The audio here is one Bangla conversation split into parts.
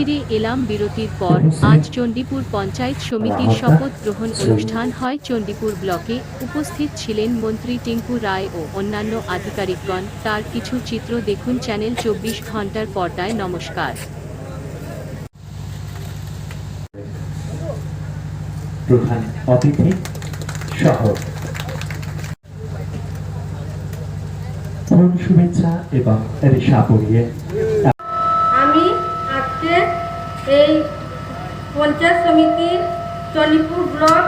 ফিরে এলাম বিরতির পর। আজ চণ্ডীপুর পঞ্চায়েত সমিতির শপথ গ্রহণ অনুষ্ঠান হয় চণ্ডীপুর ব্লকে। উপস্থিত ছিলেন মন্ত্রী টিঙ্কু রায় ও অন্যান্য আধিকারিকগণ। তার কিছু চিত্র দেখুন চ্যানেল ২৪ ঘন্টার পর্দায়। নমস্কার। প্রধান অতিথি সহ শুভেচ্ছা এবং রেশা পড়িয়ে আমি আজকে এই পঞ্চায়েত সমিতির চণ্ডীপুর ব্লক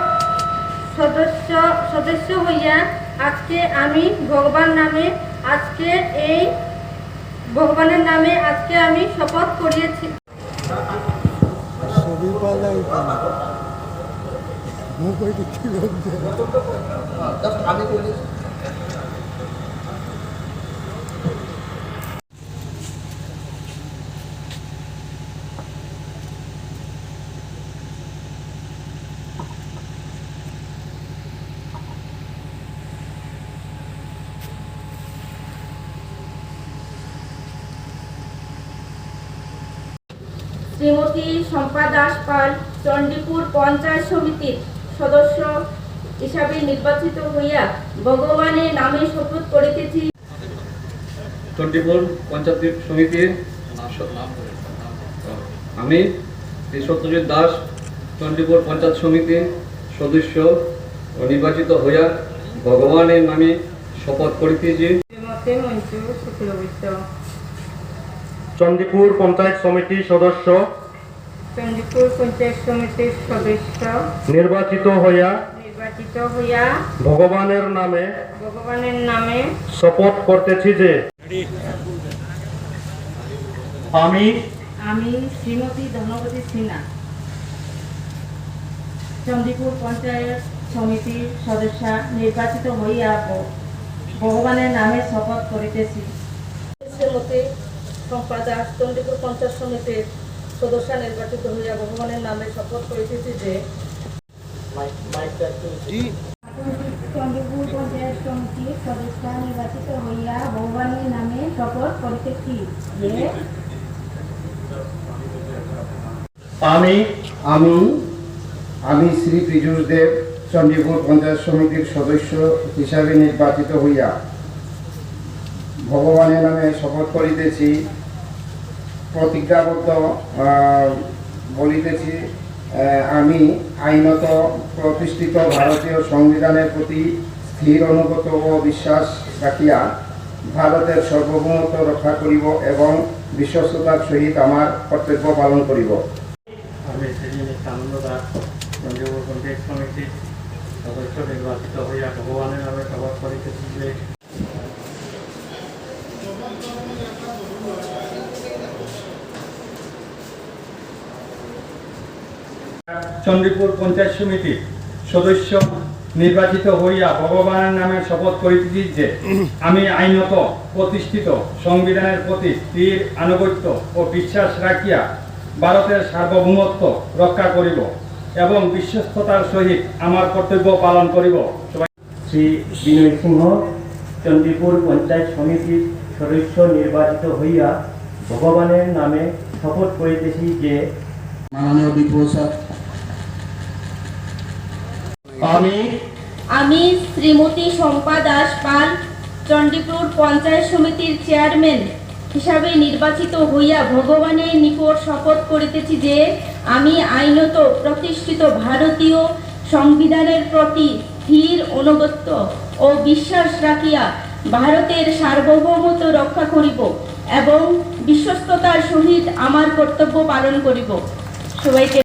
সদস্য হইয়া আজকে আমি ভগবানের নামে আজকে আমি শপথ করিয়েছি। শ্রীমতী শম্পা দাস পাল চণ্ডীপুর পঞ্চায়েত সমিতির সদস্য হিসাবে নির্বাচিত হইয়া ভগবানের নামে শপথ করিতেছি। চণ্ডীপুর পঞ্চায়েত সমিতির আমি সত্যজিৎ দাস চণ্ডীপুর পঞ্চায়েত সমিতির সদস্য নির্বাচিত হইয়া ভগবানের নামে শপথ করিতেছি। চণ্ডীপুর পঞ্চায়েত সমিতির সদস্য নির্বাচিত হইয়া ভগবানের নামে শপথ করতেছি যে আমি শ্রীমতী ধনপতি সিনহা চণ্ডীপুর পঞ্চায়েত সমিতির সদস্য নির্বাচিত হইয়া ভগবানের নামে শপথ করিতেছি। শ্রীমতী শম্পা দাস চণ্ডীপুর পঞ্চায়েত সমিতির সদস্য নির্বাচিত হইয়া ভগবানের নামে শপথ করিতেছি যে চণ্ডীপুর পঞ্চায়েত সমিতির সদস্য নির্বাচিত হইয়া ভগবানের নামে শপথ করিতেছি যে আমি শ্রী পীযূষ দেব চণ্ডীপুর পঞ্চায়েত সমিতির সদস্য হিসাবে নির্বাচিত হইয়া ভগবানের নামে শপথ করিতেছি, প্রতিজ্ঞাবদ্ধ বলিতেছি, আমি আইনত প্রতিষ্ঠিত ভারতীয় সংবিধানের প্রতি স্থির অনুগত ও বিশ্বাস রাখিয়া ভারতের সার্বভৌমত্ব রক্ষা করিব এবং বিশ্বস্ততার সহিত আমার কর্তব্য পালন করিব। আমি শ্রী নিত্যানন্দ দাস চণ্ডীপুর পঞ্চায়েত সমিতির সদস্য নির্বাচিত হইয়া ভগবানের নামে শপথ করিতেছি যে চণ্ডীপুর পঞ্চায়েত সমিতির সদস্য নির্বাচিত হইয়া ভগবানের নামে শপথ করিতেছি যে আমি আইনত প্রতিষ্ঠিত সংবিধানের প্রতি স্থির আনুগত্য ও বিশ্বাস রাখিয়া ভারতের সার্বভৌমত্ব রক্ষা করিব এবং বিশ্বস্ততার সহিত আমার কর্তব্য পালন করিব। শ্রী বিনয় সিংহ চণ্ডীপুর পঞ্চায়েত সমিতির সদস্য নির্বাচিত হইয়া ভগবানের নামে শপথ করিতেছি যে মাননীয় বিপ্লব স্যার, আমি শ্রীমতী শম্পা দাস পাল চণ্ডীপুর পঞ্চায়েত সমিতির চেয়ারম্যান হিসাবে নির্বাচিত হইয়া ভগবানের নিকট শপথ করিতেছি যে আমি আইনত প্রতিষ্ঠিত ভারতীয় সংবিধানের প্রতি স্থির অনুগত্য ও বিশ্বাস রাখিয়া ভারতের সার্বভৌমত্ব রক্ষা করিব এবং বিশ্বস্ততার সহিত আমার কর্তব্য পালন করিব। সবাইকে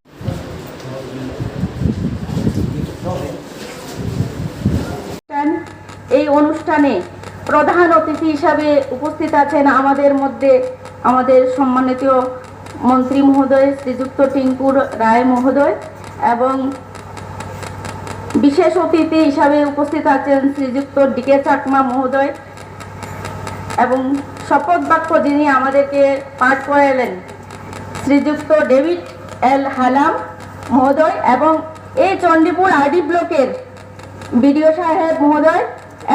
এই অনুষ্ঠানে প্রধান অতিথি হিসাবে উপস্থিত আছেন আমাদের মধ্যে আমাদের সম্মানিত মন্ত্রী মহোদয় শ্রীযুক্ত টিঙ্কুর রায় মহোদয় এবং বিশেষ অতিথি হিসাবে উপস্থিত আছেন শ্রীযুক্ত ডিকে চাকমা মহোদয় এবং শপথ বাক্য যিনি আমাদেরকে পাঠ করালেন শ্রীযুক্ত ডেভিড এল হালাম মহোদয় এবং এই চণ্ডীপুর আরডি ব্লকের বিডিও সাহেব মহোদয়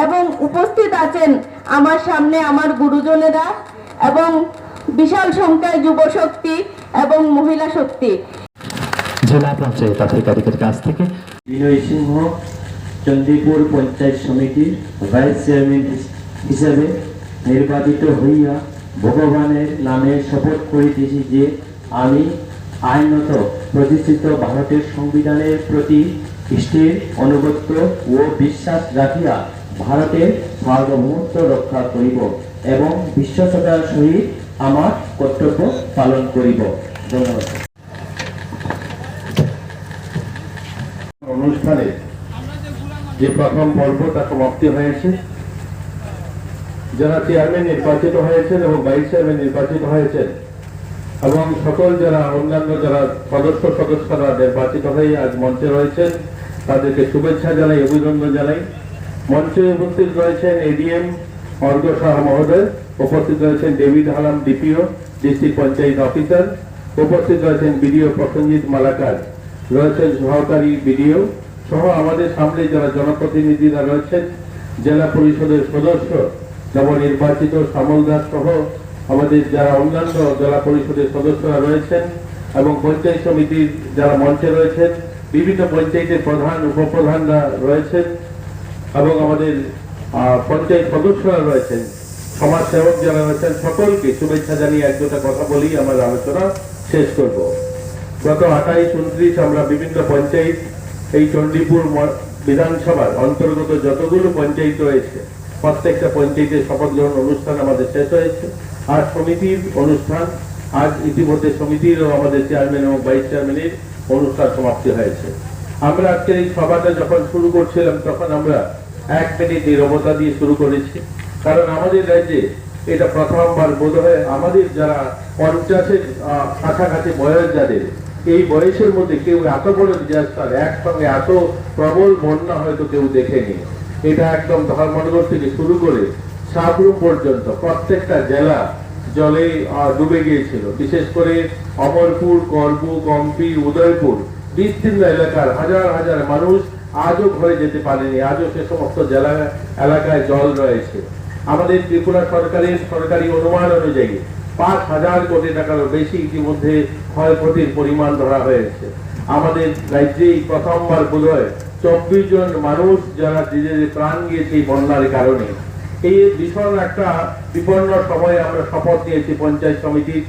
এবং উপস্থিত আছেন আমার সামনে আমার গুরুজনেরা এবং বিশাল সংখ্যায় যুবশক্তি এবং মহিলা শক্তি। জেলা পঞ্চায়েত আধিকারিকের কাছ থেকে বিনয় সিংহ চণ্ডীপুর পঞ্চায়েত সমিতির ভাইস চেয়ারম্যান হিসাবে নির্বাচিত হইয়া ভগবানের নামে শপথ করিতেছি যে আমি আইনত প্রতিষ্ঠিত ভারতের সংবিধানের প্রতি স্থির অনুগত্য ও বিশ্বাস রাখিয়া ভারতের সার্বভৌমত্ব রক্ষা করিব এবং বিশ্বস্ততার সহিত আমার কর্তব্য পালন করিব। ধন্যবাদ। অনুষ্ঠানে যে প্রথম পর্বটা সমাপ্তি হয়েছে, যারা চেয়ারম্যান নির্বাচিত হয়েছেন এবং ভাইস চেয়ারম্যান নির্বাচিত হয়েছেন এবং সকল যারা অন্যান্য যারা সদস্যরা নির্বাচিত হয়ে আজ মঞ্চে রয়েছেন তাদেরকে শুভেচ্ছা জানাই, অভিনন্দন জানাই। মঞ্চে উপস্থিত রয়েছেন এডিএম অর্ঘ্য শাহ মহোদয়, উপস্থিত রয়েছেন David Halam DPO district panchayat officer, উপস্থিত রয়েছেন বিডিও প্রসেনজিৎ মালাকার, রয়েছেন সহকারী বিডিও সহ আমাদের সামনে যারা জনপ্রতিনিধিরা রয়েছেন, জেলা পরিষদের সদস্য নবনির্বাচিত শ্যামল দাস সহ আমাদের যারা অন্যান্য জেলা পরিষদের সদস্যরা রয়েছেন এবং পঞ্চায়েত সমিতির যারা মঞ্চে রয়েছেন, বিভিন্ন পঞ্চায়েতের প্রধান উপপ্রধানরা রয়েছেন এবং আমাদের পঞ্চায়েত সদস্যরা রয়েছেন, সমাজসেবক যারা রয়েছেন, সকলকে শুভেচ্ছা জানিয়ে এক দুটা কথা বলেই আমার আলোচনা শেষ করব। গত 28-29 আমরা বিভিন্ন পঞ্চায়েত এই চণ্ডীপুর বিধানসভার অন্তর্গত যতগুলো পঞ্চায়েত রয়েছে প্রত্যেকটা পঞ্চায়েতের শপথ গ্রহণ অনুষ্ঠান আমাদের শেষ হয়েছে। আর সমিতির অনুষ্ঠান আজ ইতিমধ্যে সমিতির ও আমাদের চেয়ারম্যান এবং ভাইস চেয়ারম্যানের অনুষ্ঠান সমাপ্তি হয়েছে। আমরা আজকের এই সভাটা যখন শুরু করছিলাম তখন আমরা 1 মিনিট নীরবতা দিয়ে শুরু করেছি, কারণ আমাদের রাজ্যে এটা প্রথমবার বোধ হয় আমাদের যারা 50-এর কাছাকাছি বয়স যাদের, এই বয়সের মধ্যে কেউ এত বড় ডিজাস্টার একসঙ্গে এত প্রবল বন্যা হয়তো কেউ দেখেনি। এটা একদম ধর্মনগর থেকে শুরু করে সাবরুম পর্যন্ত প্রত্যেকটা জেলা জলে ডুবে গিয়েছিল। বিশেষ করে অমরপুর, করবু, কম্পি, উদয়পুর বিস্তীর্ণ এলাকার হাজার হাজার মানুষ আজও ঘরে যেতে পারেনি। আজও সে সমস্ত জেলা এলাকায় জল রয়েছে। আমাদের ত্রিপুরা সরকারের সরকারি অনুমান অনুযায়ী 5,000 কোটি টাকারও বেশি ইতিমধ্যে ক্ষয়ক্ষতির পরিমাণ ধরা হয়েছে। আমাদের রাজ্যেই প্রথমবার বোধহয় 24 জন মানুষ যারা নিজেদের প্রাণ গিয়েছে এই বন্যার কারণে। এই ভীষণ একটা বিপন্ন সময়ে আমরা শপথ নিয়েছি পঞ্চায়েত সমিতির